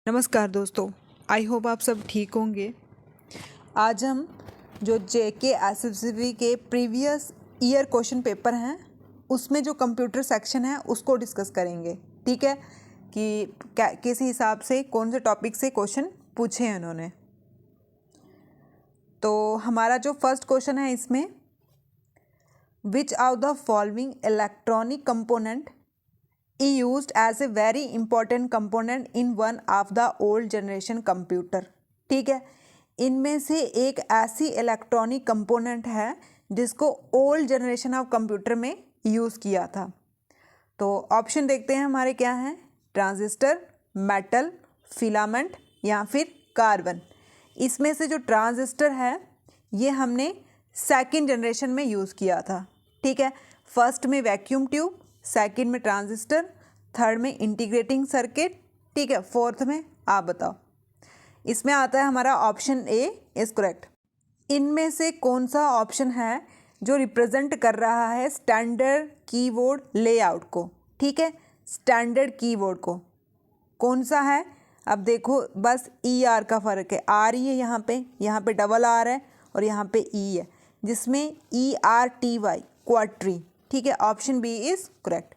नमस्कार दोस्तों, I hope आप सब ठीक होंगे। आज हम जो जेके एसएसबी के प्रीवियस ईयर क्वेश्चन पेपर हैं उसमें जो कंप्यूटर सेक्शन है उसको डिस्कस करेंगे। ठीक है कि किस हिसाब से कौन से टॉपिक से क्वेश्चन पूछे हैं उन्होंने। तो हमारा जो फर्स्ट क्वेश्चन है इसमें, विच of the following electronic component used as a very important component in one of the old generation computer। ठीक है, इनमें से एक ऐसी इलेक्ट्रॉनिक कंपोनेंट है जिसको ओल्ड जनरेशन ऑफ कंप्यूटर में यूज़ किया था। तो ऑप्शन देखते हैं हमारे क्या हैं, ट्रांजिस्टर, मेटल, फिलामेंट या फिर कार्बन। इसमें से जो ट्रांजिस्टर है ये हमने सेकेंड जनरेशन में यूज़ किया था। ठीक है, फर्स्ट में वैक्यूम ट्यूब, सेकंड में ट्रांजिस्टर, थर्ड में इंटीग्रेटिंग सर्किट। ठीक है, फोर्थ में आप बताओ। इसमें आता है हमारा ऑप्शन ए इज़ करेक्ट। इनमें से कौन सा ऑप्शन है जो रिप्रेजेंट कर रहा है स्टैंडर्ड कीबोर्ड लेआउट को। ठीक है, स्टैंडर्ड कीबोर्ड को कौन सा है। अब देखो बस ई आर का फ़र्क है, आर ही है यहाँ पे डबल आर है और यहाँ पे ई है, जिसमें ERTY क्वाट्री। ठीक है, option B is correct.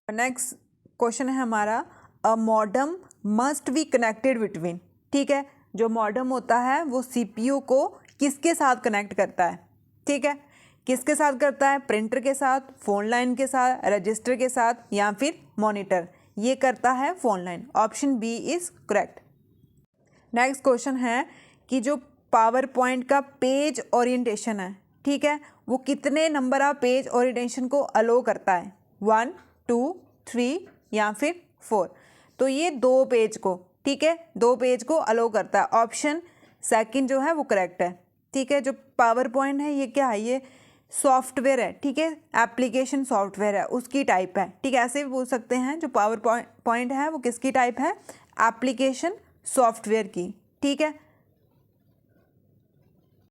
Next question है हमारा, a modem must be connected between. ठीक है, जो मॉडम होता है वो CPU को किसके साथ कनेक्ट करता है। ठीक है, किसके साथ करता है, प्रिंटर के साथ, फ़ोन लाइन के साथ, रजिस्टर के साथ या फिर मॉनिटर। ये करता है phone line, option B is correct. Next question है कि जो पावर पॉइंट का पेज ओरिएंटेशन है, ठीक है, वो कितने नंबर ऑफ पेज ओरिएंटेशन को अलो करता है, 1, 2, 3 या फिर 4। तो ये 2 पेज को, ठीक है, 2 पेज को अलो करता है। ऑप्शन सेकंड जो है वो करेक्ट है। ठीक है, जो पावर पॉइंट है ये क्या है, ये सॉफ्टवेयर है। ठीक है, एप्लीकेशन सॉफ्टवेयर है, उसकी टाइप है। ठीक है, ऐसे भी बोल सकते हैं जो पावर पॉइंट है वो किसकी टाइप है, एप्लीकेशन सॉफ्टवेयर की। ठीक है,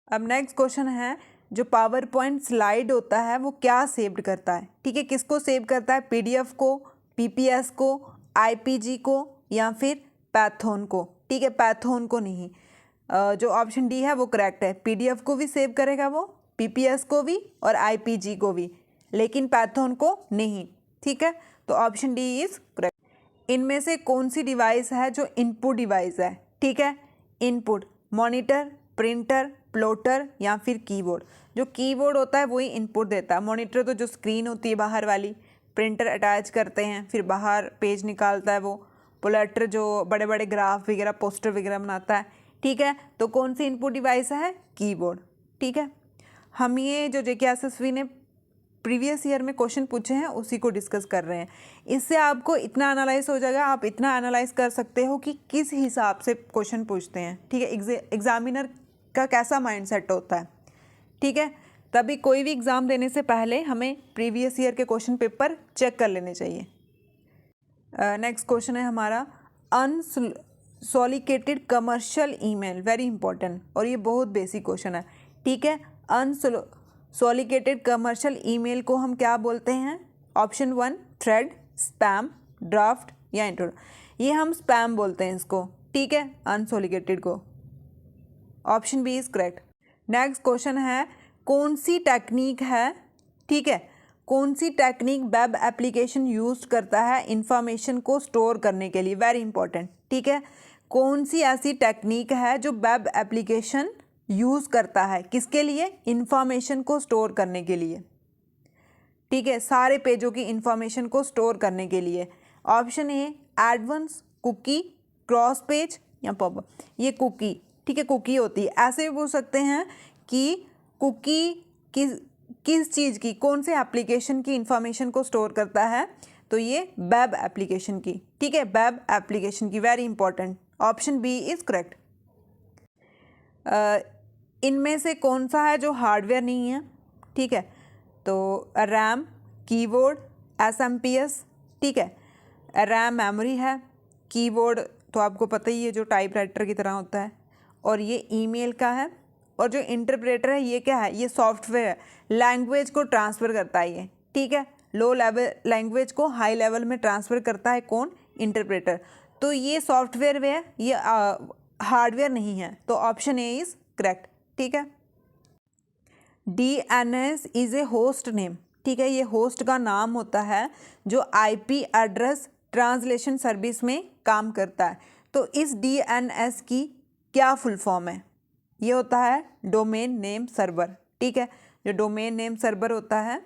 अब नेक्स्ट क्वेश्चन है, जो पावर पॉइंट स्लाइड होता है वो क्या सेव्ड करता है। ठीक है, किसको सेव करता है, PDF को, PPS को, IPG को या फिर पैथोन को। ठीक है, पैथोन को नहीं। जो ऑप्शन डी है वो करेक्ट है, PDF को भी सेव करेगा वो, PPS को भी और IPG को भी, लेकिन पैथोन को नहीं। ठीक है, तो ऑप्शन डी इज़ करेक्ट। इनमें से कौन सी डिवाइस है जो इनपुट डिवाइस है। ठीक है, इनपुट मॉनिटर, प्रिंटर, प्लॉटर या फिर कीबोर्ड। जो कीबोर्ड होता है वही इनपुट देता है। मॉनिटर तो जो स्क्रीन होती है बाहर वाली, प्रिंटर अटैच करते हैं फिर बाहर पेज निकालता है वो, प्लॉटर जो बड़े बड़े ग्राफ वगैरह पोस्टर वगैरह बनाता है। ठीक है, तो कौन सी इनपुट डिवाइस है, कीबोर्ड। ठीक है, हम ये जो जेके एसएसबी ने प्रीवियस ईयर में क्वेश्चन पूछे हैं उसी को डिस्कस कर रहे हैं। इससे आपको इतना एनालाइज हो जाएगा, आप इतना एनालाइज कर सकते हो कि किस हिसाब से क्वेश्चन पूछते हैं। ठीक है, एग्जामिनर का कैसा माइंडसेट होता है। ठीक है, तभी कोई भी एग्ज़ाम देने से पहले हमें प्रीवियस ईयर के क्वेश्चन पेपर चेक कर लेने चाहिए। नेक्स्ट क्वेश्चन है हमारा, अनसोलिकेटेड कमर्शियल ईमेल, वेरी इंपॉर्टेंट और ये बहुत बेसिक क्वेश्चन है। ठीक है, अनसोलिकेटेड कमर्शियल ईमेल को हम क्या बोलते हैं। ऑप्शन 1 थ्रेड, स्पैम, ड्राफ्ट या इंट्रो। ये हम स्पैम बोलते हैं इसको। ठीक है, अनसोलिकेटेड को, option B is correct. Next question है, कौन सी टेक्निक है, ठीक है, कौन सी टेक्निक वेब एप्लीकेशन यूज करता है इंफॉर्मेशन को स्टोर करने के लिए, वेरी इंपॉर्टेंट। ठीक है, कौन सी ऐसी टेक्निक है जो वेब एप्लीकेशन यूज़ करता है, किसके लिए, इंफॉर्मेशन को स्टोर करने के लिए। ठीक है, सारे पेजों की इंफॉर्मेशन को स्टोर करने के लिए। Option A advance, cookie, cross page या पॉपअप। ये कुकी, ठीक है, कुकी होती है। ऐसे भी पूछ सकते हैं कि कुकी किस चीज़ की, कौन से एप्लीकेशन की इंफॉर्मेशन को स्टोर करता है, तो ये वेब एप्लीकेशन की। ठीक है, वेब एप्लीकेशन की, very important, option B is correct. इनमें से कौन सा है जो हार्डवेयर नहीं है। ठीक है, तो रैम, कीबोर्ड, SMPS। ठीक है, रैम मेमोरी है, कीबोर्ड तो आपको पता ही है जो टाइपराइटर की तरह होता है, और ये ईमेल का है, और जो इंटरप्रेटर है ये क्या है, ये सॉफ्टवेयर है, लैंग्वेज को ट्रांसफ़र करता है ये। ठीक है, लो लेवल लैंग्वेज को हाई लेवल में ट्रांसफ़र करता है कौन, इंटरप्रेटर। तो ये सॉफ्टवेयर है, ये हार्डवेयर नहीं है, तो ऑप्शन ए इज करेक्ट। ठीक है। DNS is a host name. ठीक है, ये होस्ट का नाम होता है जो IP एड्रेस ट्रांसलेशन सर्विस में काम करता है। तो इस DNS की क्या फुल फॉर्म है? ये होता है डोमेन नेम सर्वर। ठीक है, जो डोमेन नेम सर्वर होता है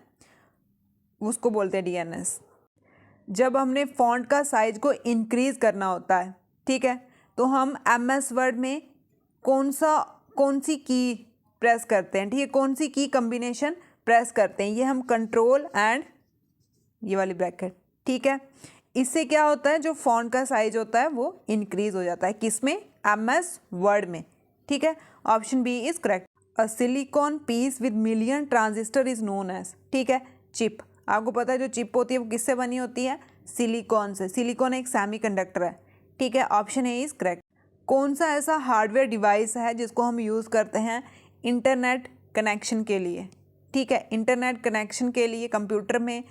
उसको बोलते हैं DNS। जब हमने फॉन्ट का साइज को इंक्रीज करना होता है, ठीक है, तो हम MS वर्ड में कौन सी की प्रेस करते हैं? ठीक है, कौन सी की कम्बिनेशन प्रेस करते हैं? ये हम कंट्रोल एंड ये वाली ब्रैकेट। ठीक है, इससे क्या होता है, जो फॉन्ट का साइज होता है वो इंक्रीज हो जाता है। किसमें? MS वर्ड में। ठीक है, option B is correct. A silicon piece with million transistor is known as, ठीक है, चिप। आपको पता है जो चिप होती है वो किससे बनी होती है? सिलिकॉन से। सिलिकॉन एक सेमीकंडक्टर है। ठीक है, ऑप्शन ए इज करेक्ट। कौन सा ऐसा हार्डवेयर डिवाइस है जिसको हम यूज़ करते हैं इंटरनेट कनेक्शन के लिए? ठीक है, इंटरनेट कनेक्शन के लिए कंप्यूटर में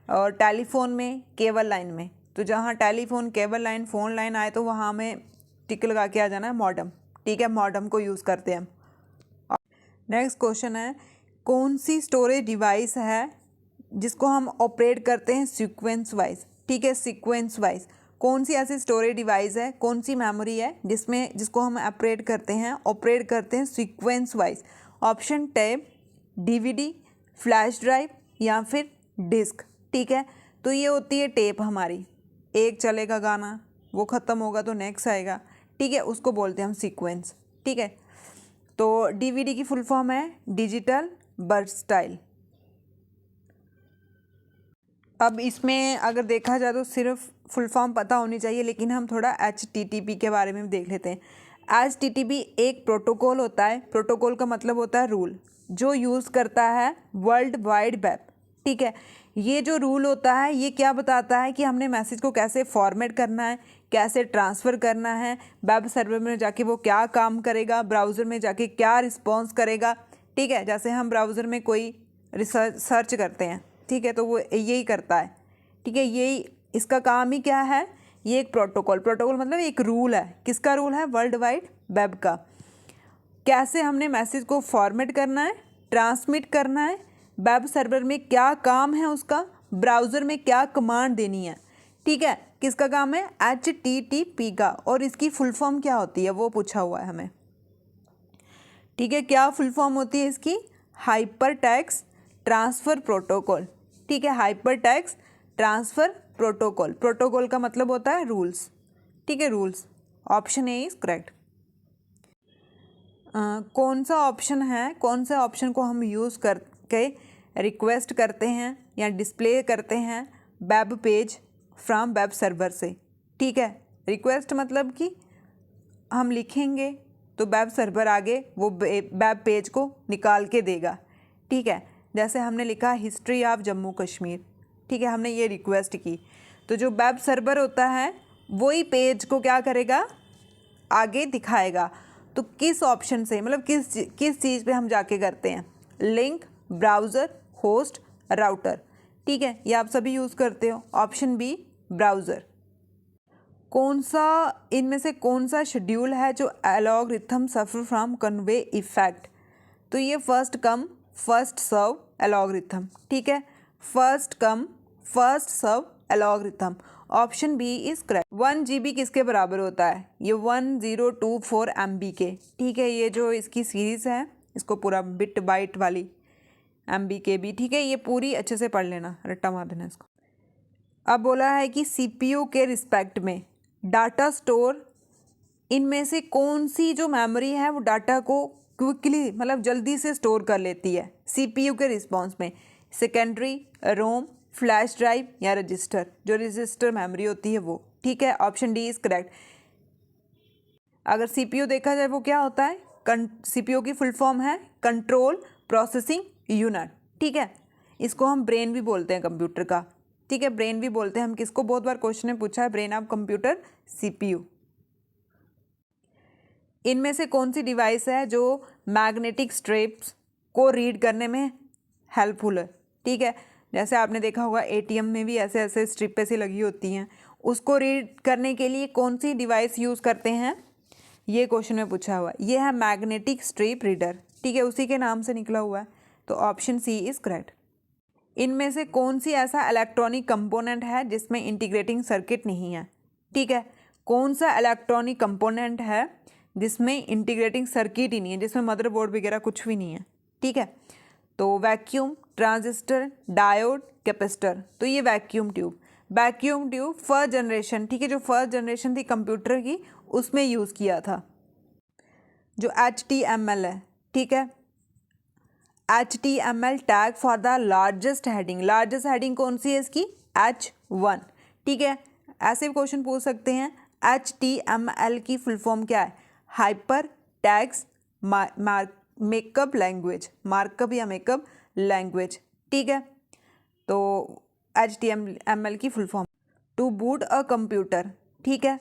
और टेलीफोन में, केबल लाइन में। तो जहाँ telephone, cable line, phone line आए तो वहाँ हमें टिक लगा के आ जाना है मॉडम। ठीक है, मॉडम को यूज़ करते हैं हम। नेक्स्ट क्वेश्चन है, कौन सी स्टोरेज डिवाइस है जिसको हम ऑपरेट करते हैं सीक्वेंस वाइज? ठीक है, सीक्वेंस वाइज कौन सी ऐसी स्टोरेज डिवाइस है, कौन सी मेमोरी है जिसको हम ऑपरेट करते हैं sequence wise? Option tape, DVD, flash drive या फिर डिस्क। ठीक है, तो ये होती है टेप हमारी। एक चलेगा गाना, वो ख़त्म होगा तो नेक्स्ट आएगा। ठीक है, उसको बोलते हैं हम सीक्वेंस। ठीक है, तो DVD की फुल फॉर्म है डिजिटल वर्सटाइल। अब इसमें अगर देखा जाए तो सिर्फ फुल फॉर्म पता होनी चाहिए, लेकिन हम थोड़ा HTTP के बारे में देख लेते हैं। HTTP एक प्रोटोकॉल होता है। प्रोटोकॉल का मतलब होता है रूल, जो यूज़ करता है वर्ल्ड वाइड वेब। ठीक है, ये जो रूल होता है ये क्या बताता है कि हमने मैसेज को कैसे फॉर्मेट करना है, कैसे ट्रांसफ़र करना है, वेब सर्वर में जाके वो क्या काम करेगा, ब्राउज़र में जाके क्या रिस्पॉन्स करेगा। ठीक है, जैसे हम ब्राउज़र में कोई सर्च करते हैं, ठीक है, तो वो यही करता है। ठीक है, यही इसका काम ही क्या है, ये एक प्रोटोकॉल मतलब एक रूल है। किसका रूल है? वर्ल्ड वाइड वेब का। कैसे हमने मैसेज को फॉर्मेट करना है, ट्रांसमिट करना है, वेब सर्वर में क्या काम है उसका, ब्राउज़र में क्या कमांड देनी है। ठीक है, किसका काम है? HTTP का। और इसकी फुल फॉर्म क्या होती है वो पूछा हुआ है हमें। ठीक है, क्या फुल फॉर्म होती है इसकी? Hyper text transfer protocol. ठीक है, hyper text transfer protocol. Protocol का मतलब होता है रूल्स। ठीक है, rules. Option A is correct. कौन सा ऑप्शन है, कौन सा ऑप्शन को हम यूज़ करके रिक्वेस्ट करते हैं या डिस्प्ले करते हैं web page from web server से? ठीक है, रिक्वेस्ट मतलब कि हम लिखेंगे तो वेब सर्वर आगे वो वेब पेज को निकाल के देगा। ठीक है, जैसे हमने लिखा हिस्ट्री ऑफ जम्मू कश्मीर। ठीक है, हमने ये रिक्वेस्ट की, तो जो वेब सर्वर होता है वही पेज को क्या करेगा? आगे दिखाएगा। तो किस ऑप्शन से, मतलब किस चीज़ पे हम जाके करते हैं? Link, browser, host, router. ठीक है, ये आप सभी यूज़ करते हो। Option B browser. कौन सा इनमें से कौन सा शेड्यूल है जो algorithm suffer from convoy effect? तो ये first come first serve algorithm. ठीक है, first come first serve algorithm. Option B is correct. 1 GB किसके बराबर होता है? ये 1024 MB के। ठीक है, ये जो इसकी सीरीज़ है इसको पूरा बिट बाइट वाली MB के भी। ठीक है, ये पूरी अच्छे से पढ़ लेना, रट्टा मार देना इसको। अब बोला है कि CPU के रिस्पेक्ट में डाटा स्टोर, इनमें से कौन सी जो मेमोरी है वो डाटा को क्विकली, मतलब जल्दी से स्टोर कर लेती है CPU के रिस्पॉन्स में? सेकेंडरी, रोम, फ्लैश ड्राइव या रजिस्टर? जो रजिस्टर मेमोरी होती है वो। ठीक है, ऑप्शन डी इज करेक्ट। अगर CPU देखा जाए वो क्या होता है? CPU की फुल फॉर्म है कंट्रोल प्रोसेसिंग यूनिट। ठीक है, इसको हम ब्रेन भी बोलते हैं कंप्यूटर का। ठीक है, ब्रेन भी बोलते हैं हम किसको? बहुत बार क्वेश्चन में पूछा है, ब्रेन ऑफ कंप्यूटर CPU। इनमें से कौन सी डिवाइस है जो मैग्नेटिक स्ट्रिप्स को रीड करने में हेल्पफुल है? ठीक है, जैसे आपने देखा होगा ATM में भी ऐसे ऐसे स्ट्रिप ऐसी लगी होती हैं, उसको रीड करने के लिए कौन सी डिवाइस यूज़ करते हैं, ये क्वेश्चन में पूछा हुआ है। ये है मैग्नेटिक स्ट्रिप रीडर, ठीक है, उसी के नाम से निकला हुआ है। तो ऑप्शन सी इज करेक्ट। इनमें से कौन सी ऐसा इलेक्ट्रॉनिक कंपोनेंट है जिसमें इंटीग्रेटिंग सर्किट नहीं है, ठीक है, कौन सा इलेक्ट्रॉनिक कंपोनेंट है जिसमें इंटीग्रेटिंग सर्किट ही नहीं है, जिसमें मदरबोर्ड वगैरह कुछ भी नहीं है, ठीक है। तो वैक्यूम, ट्रांजिस्टर, डायोड, कैपेसिटर। तो ये वैक्यूम ट्यूब फर्स्ट जनरेशन, ठीक है, जो फर्स्ट जनरेशन थी कंप्यूटर की उसमें यूज़ किया था। जो HTML है, ठीक है, HTML tag for the largest heading कौन सी है इसकी, H1, ठीक है। ऐसे भी क्वेश्चन पूछ सकते हैं, HTML की फुल फॉर्म क्या है, hypertext makeup language, markup या मेकअप लैंग्वेज, ठीक है। तो HTML की full form. To boot a computer, ठीक है,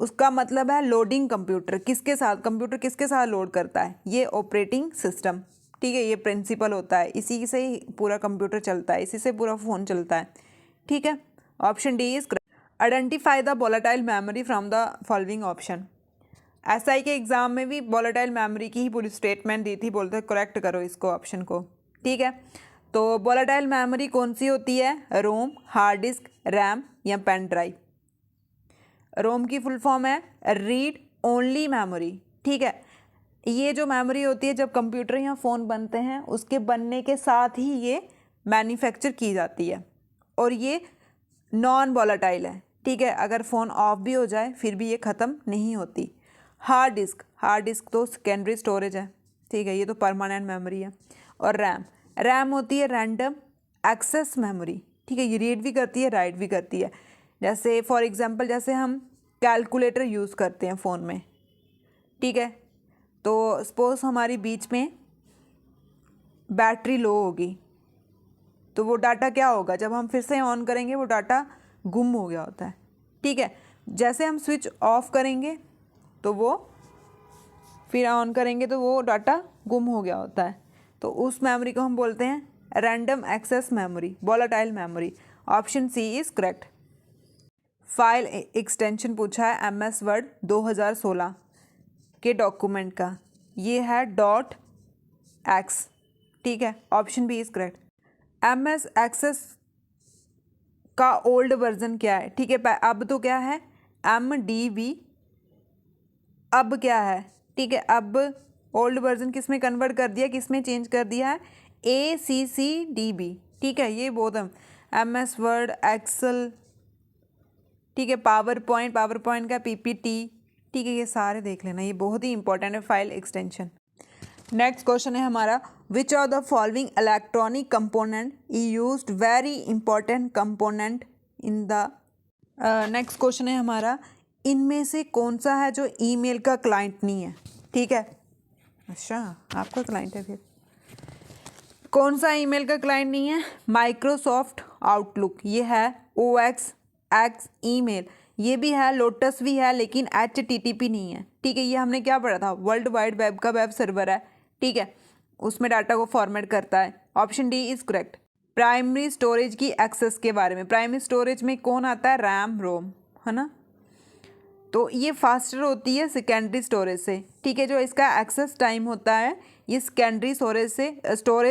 उसका मतलब है लोडिंग कंप्यूटर, किसके साथ, कंप्यूटर किसके साथ लोड करता है, ये ऑपरेटिंग सिस्टम, ठीक है, ये प्रिंसिपल होता है, इसी से ही पूरा कंप्यूटर चलता है, इसी से पूरा फ़ोन चलता है, ठीक है। Option D is correct. Identify the volatile memory from the following option. SI के एग्जाम में भी वोलेटाइल मेमोरी की ही पूरी स्टेटमेंट दी थी, बोलते करेक्ट करो इसको, ऑप्शन को, ठीक है। तो वोलेटाइल मेमोरी कौन सी होती है, रोम, हार्ड डिस्क, रैम या पेन ड्राइव। रोम की फुल फॉर्म है रीड ओनली मेमोरी, ठीक है। ये जो मेमोरी होती है जब कंप्यूटर या फ़ोन बनते हैं उसके बनने के साथ ही ये मैन्युफैक्चर की जाती है और ये नॉन वॉलेटाइल है, ठीक है, अगर फ़ोन ऑफ भी हो जाए फिर भी ये ख़त्म नहीं होती। हार्ड डिस्क तो सेकेंडरी स्टोरेज है, ठीक है, ये तो परमानेंट मेमोरी है। और रैम होती है रैंडम एक्सेस मेमोरी, ठीक है, ये रीड भी करती है राइट भी करती है। जैसे फॉर एग्जांपल जैसे हम कैलकुलेटर यूज़ करते हैं फ़ोन में, ठीक है, तो सपोज हमारी बीच में बैटरी लो होगी तो वो डाटा क्या होगा, जब हम फिर से ऑन करेंगे वो डाटा गुम हो गया होता है, ठीक है। जैसे हम स्विच ऑफ करेंगे तो वो फिर ऑन करेंगे तो वो डाटा गुम हो गया होता है। तो उस मेमोरी को हम बोलते हैं random access memory, volatile memory. Option C is correct. File extension पूछा है MS वर्ड 2016 के डॉक्यूमेंट का, ये है .x, ठीक है, option B is correct. MS access का ओल्ड वर्जन क्या है, ठीक है, अब तो क्या है MDV, अब क्या है, ठीक है, अब ओल्ड वर्जन किस में कन्वर्ट कर दिया, किस में चेंज कर दिया है, ACCDB, ठीक है, ये बहुत है। MS वर्ड, एक्सेल, ठीक है, पावर पॉइंट का PPT, ठीक है, ये सारे देख लेना, ये बहुत ही इंपॉर्टेंट है फाइल एक्सटेंशन। नेक्स्ट क्वेश्चन है हमारा, विच of the following electronic component E used very important component in the. Next question है हमारा, इनमें से कौन सा है जो ईमेल का क्लाइंट नहीं है, ठीक है। अच्छा, आपका क्लाइंट है फिर, कौन सा ईमेल का क्लाइंट नहीं है, माइक्रोसॉफ्ट आउटलुक, ये है OXX ईमेल, ये भी है, लोटस भी है, लेकिन HTTP नहीं है, ठीक है। ये हमने क्या पढ़ा था, वर्ल्ड वाइड वेब का वेब सर्वर है, ठीक है, उसमें डाटा को फॉर्मेट करता है। Option D is correct. Primary storage की एक्सेस के बारे में, प्राइमरी स्टोरेज में कौन आता है, रैम रोम, है ना। तो ये फास्टर होती है सेकेंडरी स्टोरेज से, ठीक है, जो इसका एक्सेस टाइम होता है ये सेकेंडरी स्टोरेज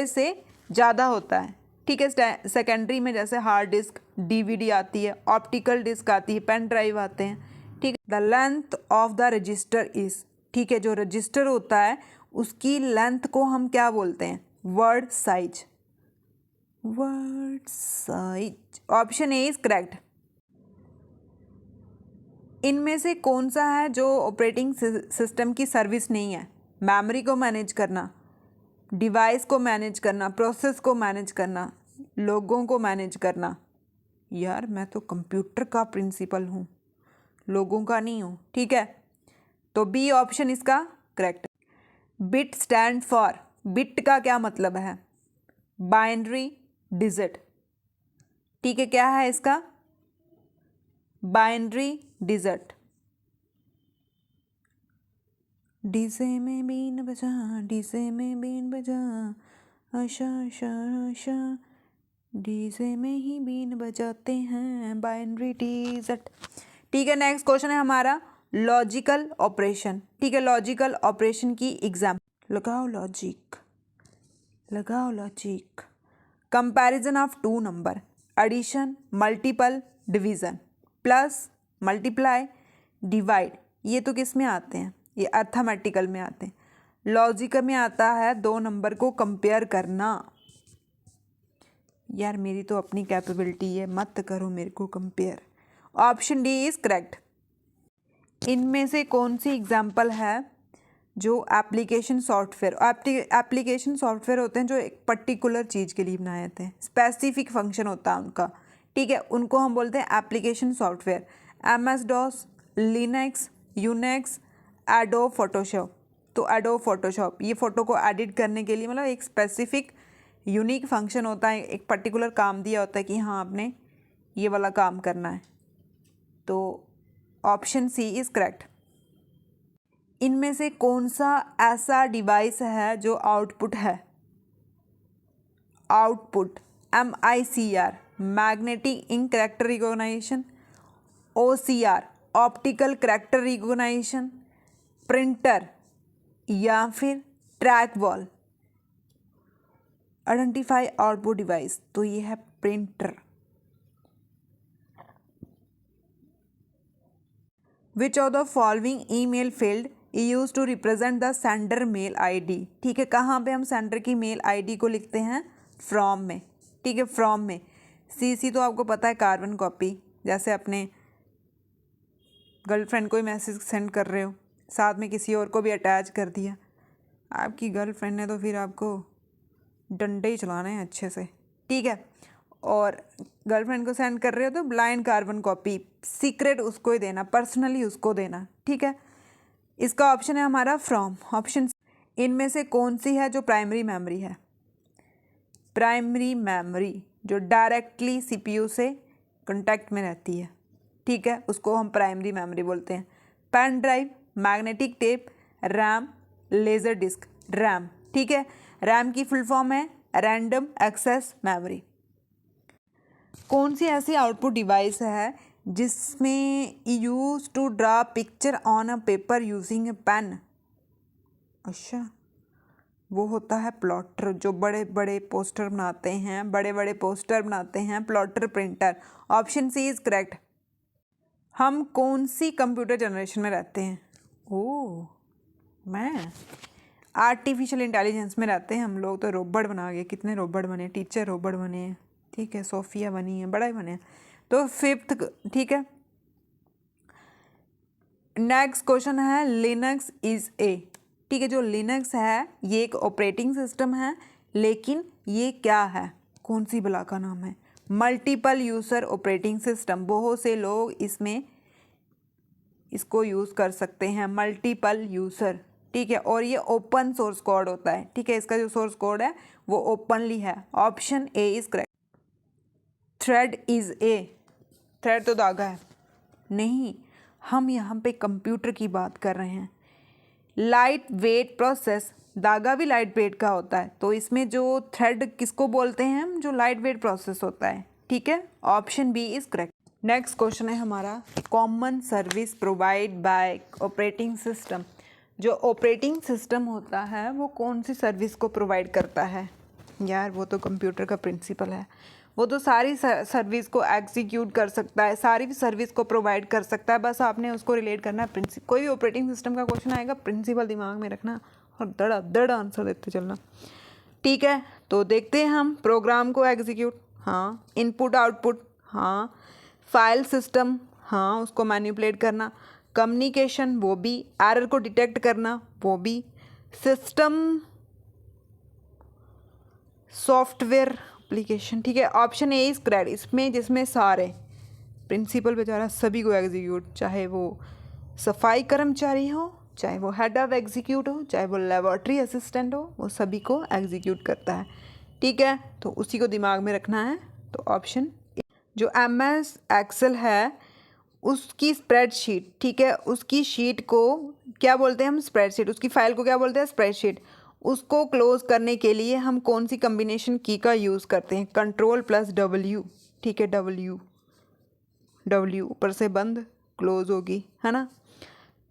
से ज़्यादा होता है, ठीक है। सेकेंडरी में जैसे हार्ड डिस्क, DVD आती है, ऑप्टिकल डिस्क आती है, पेन ड्राइव आते हैं, ठीक है। The length of the register is, ठीक है, जो रजिस्टर होता है उसकी लेंथ को हम क्या बोलते हैं, word size, option A is correct. इनमें से कौन सा है जो ऑपरेटिंग सिस्टम की सर्विस नहीं है, मेमोरी को मैनेज करना, डिवाइस को मैनेज करना, प्रोसेस को मैनेज करना, लोगों को मैनेज करना। यार मैं तो कंप्यूटर का प्रिंसिपल हूँ, लोगों का नहीं हूँ, ठीक है। तो बी ऑप्शन इसका correct. Bit stand for, bit का क्या मतलब है, बाइनरी डिजिट, ठीक है, क्या है इसका, बाइनरी डिजिट। डीजे में बीन बजा, डीजे में बीन बजा, आशा आशा आशा, डीजे में ही बीन बजाते हैं, बाइनरी टीजट। ठीक है, नेक्स्ट क्वेश्चन है हमारा लॉजिकल ऑपरेशन। ठीक है, लॉजिकल ऑपरेशन की एग्जाम लगाओ लॉजिक, लगाओ logic. Comparison of two number, addition, multiple, division, plus, multiply, divide. ये तो किस में आते हैं? ये अर्थमेटिकल में आते हैं। लॉजिक में आता है दो नंबर को कंपेयर करना। यार मेरी तो अपनी कैपेबिलिटी है, मत करो मेरे को compare. Option D is correct. इनमें से कौन सी एग्जाम्पल है जो एप्लीकेशन सॉफ्टवेयर, एप्लीकेशन सॉफ्टवेयर होते हैं जो एक पर्टिकुलर चीज़ के लिए बनाए जाते हैं, स्पेसिफिक फंक्शन होता है उनका। ठीक है, उनको हम बोलते हैं application software. MS DOS, Linux, Unix, adobe Photoshop. तो एडोब फोटोशॉप ये फ़ोटो को एडिट करने के लिए मतलब एक स्पेसिफिक यूनिक फंक्शन होता है, एक पर्टिकुलर काम दिया होता है कि हाँ आपने ये वाला काम करना है। तो ऑप्शन सी इज़ करेक्ट। इनमें से कौन सा ऐसा डिवाइस है जो आउटपुट है? Output, MICR, magnetic ink character recognition, OCR, optical character recognition, printer या फिर trackball. Identify output device, तो ये है printer. Which of the following email field use to represent the sender mail ID। ठीक है, कहाँ पे हम सेंडर की मेल ID को लिखते हैं? फ्रॉम में। ठीक है, फ्रॉम में। CC तो आपको पता है कार्बन कॉपी, जैसे अपने गर्लफ्रेंड को ही मैसेज सेंड कर रहे हो, साथ में किसी और को भी अटैच कर दिया, आपकी गर्लफ्रेंड ने तो फिर आपको डंडे ही चलाने हैं अच्छे से। ठीक है, और गर्लफ्रेंड को सेंड कर रहे हो तो ब्लाइंड कार्बन कॉपी, सीक्रेट उसको ही देना, पर्सनली उसको देना। ठीक है, इसका ऑप्शन है हमारा फ्रॉम, ऑप्शन। इनमें से कौन सी है जो प्राइमरी मेमोरी है? प्राइमरी मेमोरी जो डायरेक्टली CPU से कांटेक्ट में रहती है। ठीक है, उसको हम प्राइमरी मेमोरी बोलते हैं। Pen drive, magnetic tape, RAM, laser disk. RAM. ठीक है, रैम की फुल फॉर्म है रैंडम एक्सेस मेमोरी। कौन सी ऐसी आउटपुट डिवाइस है जिसमें use to draw picture on a paper using a pen? अच्छा, वो होता है प्लॉटर, जो बड़े बड़े पोस्टर बनाते हैं, बड़े बड़े पोस्टर बनाते हैं, plotter printer. Option C is correct. हम कौन सी कंप्यूटर जनरेशन में रहते हैं? ओह, मैं आर्टिफिशियल इंटेलिजेंस में रहते हैं हम लोग। तो रोबोट बना गए, कितने रोबोट बने, टीचर रोबोट बने हैं। ठीक है, सोफिया बनी है, बड़ा ही बने हैं। तो फिफ्थ। ठीक है, नेक्स्ट क्वेश्चन है लिनक्स इज ए। ठीक है, जो लिनक्स है ये एक ऑपरेटिंग सिस्टम है, लेकिन ये क्या है, कौन सी बला का नाम है? Multiple user operating system. बहुत से लोग इसमें इसको यूज़ कर सकते हैं, मल्टीपल यूज़र। ठीक है, और ये ओपन सोर्स कोड होता है। ठीक है, इसका जो सोर्स कोड है वो ओपनली है। Option A is correct. Thread is a, thread तो धागा है। नहीं, हम यहाँ पे कंप्यूटर की बात कर रहे हैं। लाइट वेट प्रोसेस, धागा भी लाइट वेट का होता है, तो इसमें जो थ्रेड किसको बोलते हैं हम? जो लाइट वेट प्रोसेस होता है। ठीक है, option B is correct. Next question है हमारा common service provide by operating system. जो ऑपरेटिंग सिस्टम होता है वो कौन सी सर्विस को प्रोवाइड करता है? यार वो तो कंप्यूटर का प्रिंसिपल है, वो तो सारी सर्विस को एग्जीक्यूट कर सकता है, सारी सर्विस को प्रोवाइड कर सकता है। बस आपने उसको रिलेट करना है प्रिंसिपल। कोई भी ऑपरेटिंग सिस्टम का क्वेश्चन आएगा, प्रिंसिपल दिमाग में रखना और दड़ा दड़ आंसर देते चलना। ठीक है, तो देखते हैं हम प्रोग्राम को एग्जीक्यूट, हाँ। इनपुट आउटपुट, हाँ। फाइल सिस्टम, हाँ, उसको मैनिपुलेट करना। कम्युनिकेशन, वो भी। एरर को डिटेक्ट करना, वो भी। System software application. ठीक है, ऑप्शन ए इज करेक्ट। इसमें जिसमें सारे प्रिंसिपल बेचारा सभी को एग्जीक्यूट, चाहे वो सफाई कर्मचारी हो, चाहे वो हेड ऑफ एग्जीक्यूट हो, चाहे वो लेबोरेटरी असिस्टेंट हो, वो सभी को एग्जीक्यूट करता है। ठीक है, तो उसी को दिमाग में रखना है। तो ऑप्शन जो MS एक्सेल है उसकी स्प्रेडशीट, ठीक है, उसकी शीट को क्या बोलते हैं हम? स्प्रेडशीट। उसकी फाइल को क्या बोलते हैं? स्प्रेडशीट। उसको क्लोज़ करने के लिए हम कौन सी कम्बिनेशन की का यूज़ करते हैं? कंट्रोल प्लस डब्ल्यू, ठीक है, डब्ल्यू ऊपर से बंद क्लोज होगी, है ना,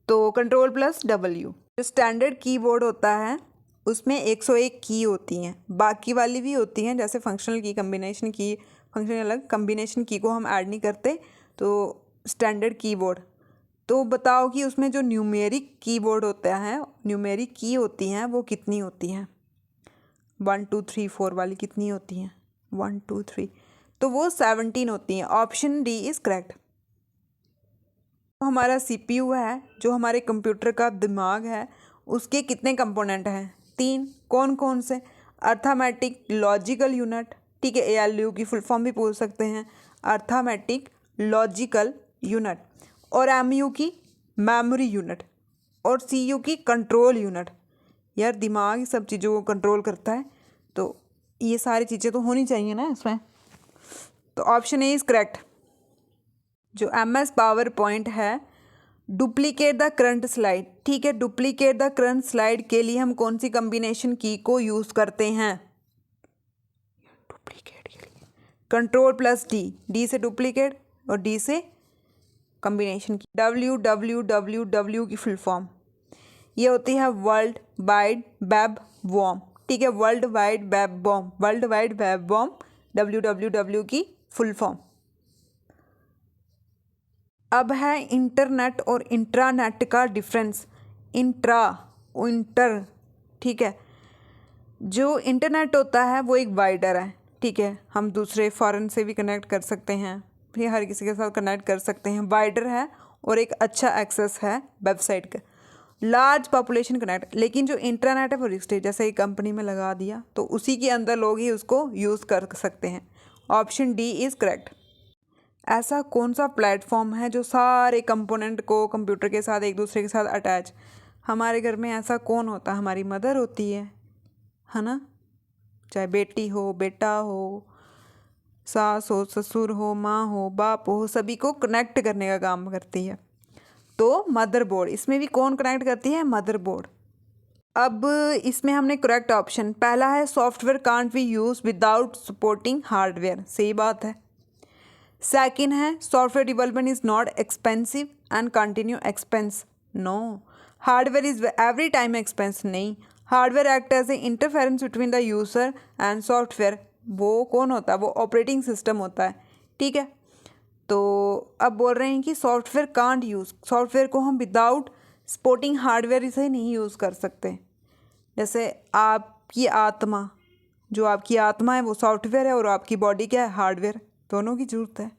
तो कंट्रोल प्लस डब्ल्यू। जो स्टैंडर्ड कीबोर्ड होता है उसमें 101 की होती हैं, बाकी वाली भी होती हैं जैसे फंक्शनल की, कम्बिनेशन की, फंक्शनल अलग, कम्बिनेशन की को हम ऐड नहीं करते। तो स्टैंडर्ड कीबोर्ड, तो बताओ कि उसमें जो न्यूमेरिक कीबोर्ड होता है, न्यूमेरिक की होती हैं वो कितनी होती हैं? 1 2 3 4 वाली कितनी होती हैं? 1 2 3, तो वो 17 होती हैं। Option D is correct. हमारा सीपीयू है, जो हमारे कंप्यूटर का दिमाग है, उसके कितने कंपोनेंट हैं? 3। कौन कौन से? अर्थमेटिक लॉजिकल यूनिट, ठीक है, ALU की फुल फॉर्म भी पूछ सकते हैं, अर्थमेटिक लॉजिकल यूनिट, और MU की मेमोरी यूनिट, और CU की कंट्रोल यूनिट। यार दिमाग सब चीज़ों को कंट्रोल करता है, तो ये सारी चीज़ें तो होनी चाहिए ना इसमें। तो ऑप्शन ए इज़ करेक्ट। जो MS पावर पॉइंट है, डुप्लीकेट द करंट स्लाइड, ठीक है, डुप्लीकेट द करंट स्लाइड के लिए हम कौन सी कम्बिनेशन की को यूज़ करते हैं? डुप्लीकेट के लिए कंट्रोल प्लस डी से डुप्लीकेट और डी से कम्बिनेशन की। WWW की फुल फॉर्म ये होती है वर्ल्ड वाइड वेब वॉर्म, ठीक है, world wide web worm, world wide web worm WWW की फुल फॉर्म। अब है इंटरनेट और इंट्रानेट का डिफरेंस। इंटर, ठीक है, जो इंटरनेट होता है वो एक वाइडर है, ठीक है, हम दूसरे फॉरेन से भी कनेक्ट कर सकते हैं, फिर हर किसी के साथ कनेक्ट कर सकते हैं, वाइडर है और एक अच्छा एक्सेस है वेबसाइट का, लार्ज पॉपुलेशन कनेक्ट। लेकिन जो इंटरनेट है वो रिस्ट्रिक्ट, जैसे एक कंपनी में लगा दिया तो उसी के अंदर लोग ही उसको यूज़ कर सकते हैं। Option D is correct. ऐसा कौन सा प्लेटफॉर्म है जो सारे कंपोनेंट को कंप्यूटर के साथ एक दूसरे के साथ अटैच? हमारे घर में ऐसा कौन होता है? हमारी मदर होती है ना, चाहे बेटी हो, बेटा हो, सास हो, ससुर हो, माँ हो, बाप हो, सभी को कनेक्ट करने का काम करती है। तो मदरबोर्ड, इसमें भी कौन कनेक्ट करती है? मदरबोर्ड। अब इसमें हमने करेक्ट ऑप्शन पहला है, software can't be use without supporting hardware, सही बात है। सेकेंड है, software development is not expensive and continue expense, no. Hardware is every time expense, नहीं। Hardware act as a interference between the user and software, वो कौन होता है? वो ऑपरेटिंग सिस्टम होता है, ठीक है। तो अब बोल रहे हैं कि सॉफ्टवेयर कांट यूज़, सॉफ्टवेयर को हम विदाउट सपोर्टिंग हार्डवेयर से नहीं यूज़ कर सकते। जैसे आपकी आत्मा, जो आपकी आत्मा है वो सॉफ्टवेयर है और आपकी बॉडी क्या है? हार्डवेयर, दोनों की जरूरत है,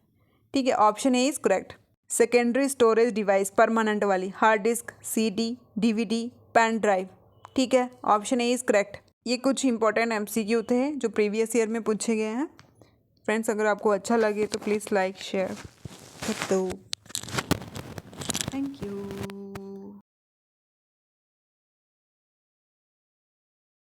ठीक है। Option A is correct. Secondary storage device permanent वाली, hard disk, CD, DVD, pen drive, ठीक है, ऑप्शन ए इज़ करेक्ट। ये कुछ इंपॉर्टेंट MCQ थे जो प्रीवियस ईयर में पूछे गए हैं। फ्रेंड्स, अगर आपको अच्छा लगे तो प्लीज़ लाइक शेयर कर दो।